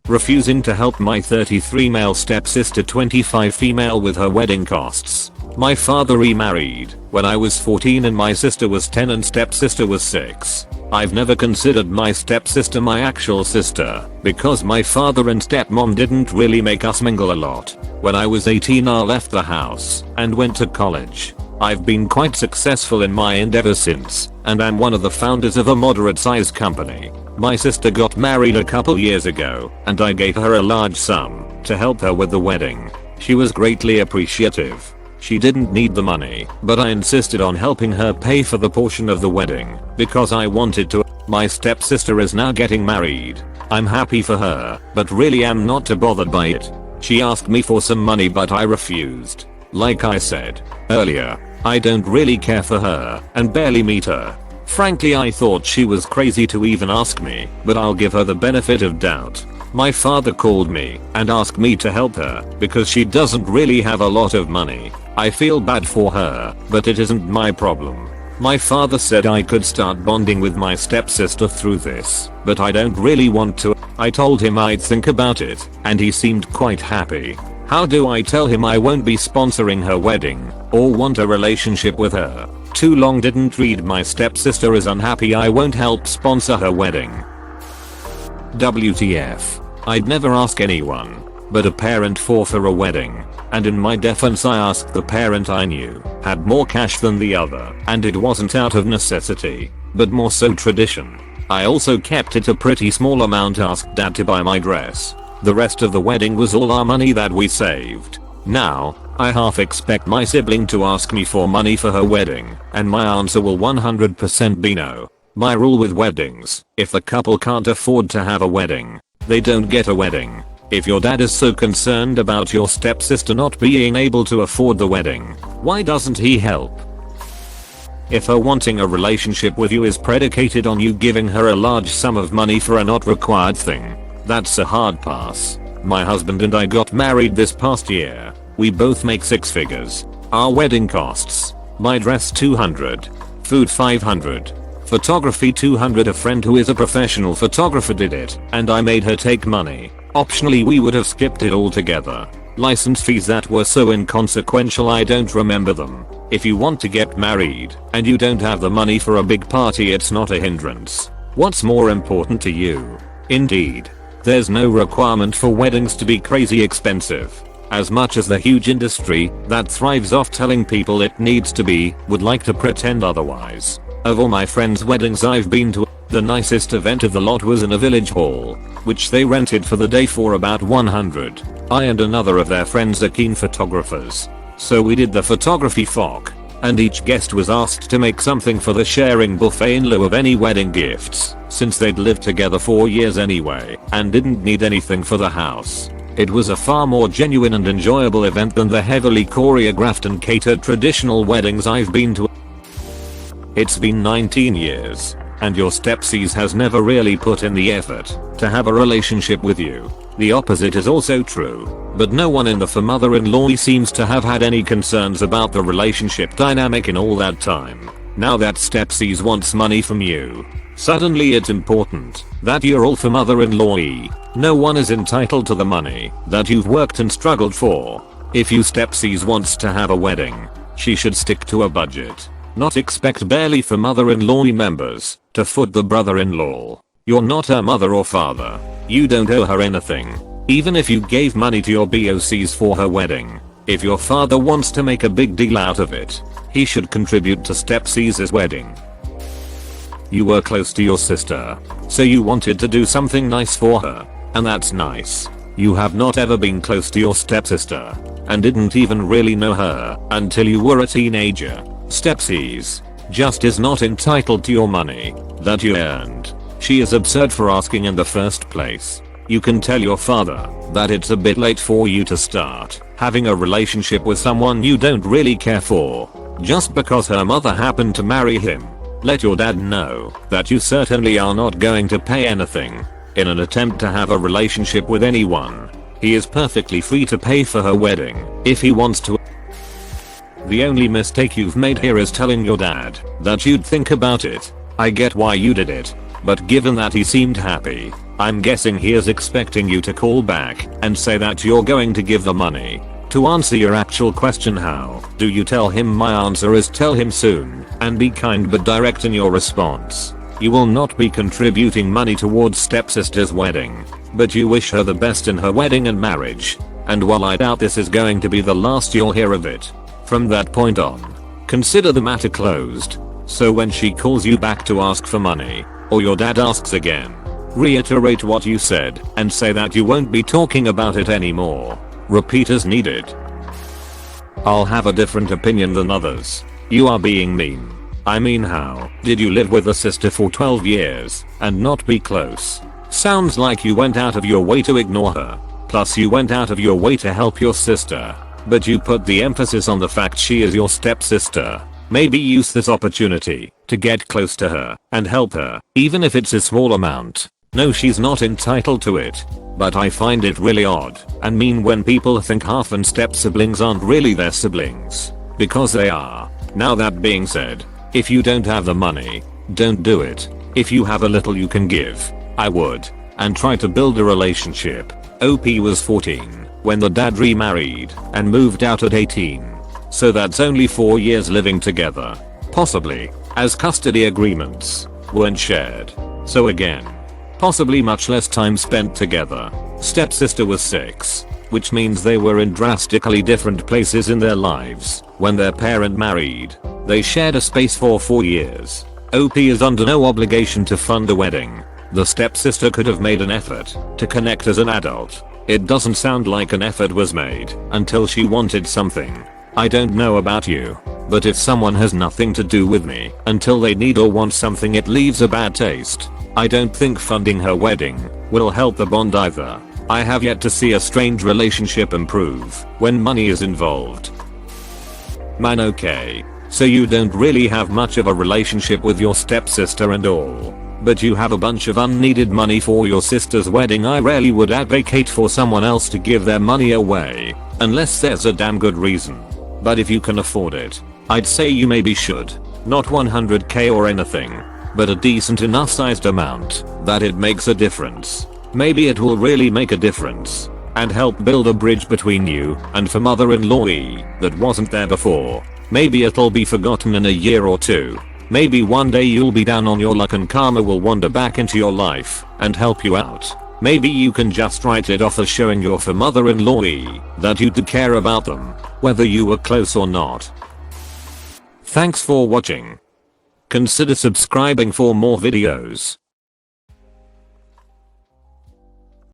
refusing to help my 33 male stepsister 25 female with her wedding costs. My father remarried when I was 14 and my sister was 10 and stepsister was 6. I've never considered my stepsister my actual sister because my father and stepmom didn't really make us mingle a lot. When I was 18 I left the house and went to college. I've been quite successful in my endeavor since, and I'm one of the founders of a moderate sized company. My sister got married a couple years ago and I gave her a large sum to help her with the wedding. She was greatly appreciative. She didn't need the money, but I insisted on helping her pay for the portion of the wedding because I wanted to. My stepsister is now getting married. I'm happy for her, but really am not too bothered by it. She asked me for some money but I refused. Like I said earlier, I don't really care for her and barely meet her. Frankly, I thought she was crazy to even ask me, but I'll give her the benefit of doubt. My father called me and asked me to help her because she doesn't really have a lot of money. I feel bad for her, but it isn't my problem. My father said I could start bonding with my stepsister through this, but I don't really want to. I told him I'd think about it, and he seemed quite happy. How do I tell him I won't be sponsoring her wedding or want a relationship with her? Too long didn't read. My stepsister is unhappy I won't help sponsor her wedding. WTF. I'd never ask anyone but a parent for a wedding, and in my defense I asked the parent I knew had more cash than the other, and it wasn't out of necessity, but more so tradition. I also kept it a pretty small amount, asked dad to buy my dress. The rest of the wedding was all our money that we saved. Now, I half expect my sibling to ask me for money for her wedding, and my answer will 100% be no. My rule with weddings: if the couple can't afford to have a wedding, they don't get a wedding. If your dad is so concerned about your stepsister not being able to afford the wedding, why doesn't he help? If her wanting a relationship with you is predicated on you giving her a large sum of money for a not required thing, that's a hard pass. My husband and I got married this past year. We both make 6 figures. Our wedding costs: my dress $200, food $500, photography $200. A friend who is a professional photographer did it, and I made her take money. Optionally, we would have skipped it altogether. License fees that were so inconsequential I don't remember them. If you want to get married and you don't have the money for a big party, it's not a hindrance. What's more important to you? Indeed. There's no requirement for weddings to be crazy expensive. As much as the huge industry that thrives off telling people it needs to be would like to pretend otherwise. Of all my friends' weddings I've been to, the nicest event of the lot was in a village hall, which they rented for the day for about 100. I and another of their friends are keen photographers, so we did the photography phoc, and each guest was asked to make something for the sharing buffet in lieu of any wedding gifts, since they'd lived together 4 years anyway and didn't need anything for the house. It was a far more genuine and enjoyable event than the heavily choreographed and catered traditional weddings I've been to. It's been 19 years, and your stepsis has never really put in the effort to have a relationship with you. The opposite is also true, but no one in the mother-in-law seems to have had any concerns about the relationship dynamic in all that time. Now that stepsis wants money from you, suddenly it's important that you're all for mother-in-law-y. No one is entitled to the money that you've worked and struggled for. If you stepsis wants to have a wedding, she should stick to a budget. Not expect barely for mother-in-law members to foot the brother-in-law. You're not her mother or father. You don't owe her anything. Even if you gave money to your BOCs for her wedding, if your father wants to make a big deal out of it, he should contribute to stepsis' wedding. You were close to your sister, so you wanted to do something nice for her, and that's nice. You have not ever been close to your stepsister, and didn't even really know her until you were a teenager. Stepsis just is not entitled to your money that you earned. She is absurd for asking in the first place. You can tell your father that it's a bit late for you to start having a relationship with someone you don't really care for just because her mother happened to marry him. Let your dad know that you certainly are not going to pay anything in an attempt to have a relationship with anyone. He is perfectly free to pay for her wedding if he wants to. The only mistake you've made here is telling your dad that you'd think about it. I get why you did it, but given that he seemed happy I'm guessing he is expecting you to call back and say that you're going to give the money. To answer your actual question, how do you tell him? My answer is tell him soon and be kind but direct in your response. You will not be contributing money towards stepsister's wedding, but you wish her the best in her wedding and marriage. And while I doubt this is going to be the last you'll hear of it, from that point on, consider the matter closed. So when she calls you back to ask for money, or your dad asks again, reiterate what you said and say that you won't be talking about it anymore. Repeat as needed. I'll have a different opinion than others. You are being mean. I mean, how did you live with a sister for 12 years and not be close? Sounds like you went out of your way to ignore her. Plus you went out of your way to help your sister. But you put the emphasis on the fact she is your stepsister. Maybe use this opportunity to get close to her and help her, even if it's a small amount. No, she's not entitled to it. But I find it really odd and mean when people think half and step siblings aren't really their siblings. Because they are. Now that being said, if you don't have the money, don't do it. If you have a little you can give, I would. And try to build a relationship. OP was 14 when the dad remarried and moved out at 18. So that's only 4 years living together. Possibly, as custody agreements weren't shared. So again, possibly much less time spent together. Stepsister was 6, which means they were in drastically different places in their lives when their parent married. They shared a space for 4 years. OP is under no obligation to fund a wedding. The stepsister could have made an effort to connect as an adult. It doesn't sound like an effort was made until she wanted something. I don't know about you, but if someone has nothing to do with me until they need or want something, it leaves a bad taste. I don't think funding her wedding will help the bond either. I have yet to see a strained relationship improve when money is involved. Man, okay, so you don't really have much of a relationship with your stepsister and all, but you have a bunch of unneeded money for your sister's wedding. I rarely would advocate for someone else to give their money away, unless there's a damn good reason. But if you can afford it, I'd say you maybe should. Not 100k or anything, but a decent enough sized amount that it makes a difference. Maybe it will really make a difference and help build a bridge between you and for mother-in-law that wasn't there before. Maybe it'll be forgotten in a year or two. Maybe one day you'll be down on your luck and karma will wander back into your life and help you out. Maybe you can just write it off as showing your for mother-in-law that you did care about them, whether you were close or not. Thanks for watching. Consider subscribing for more videos.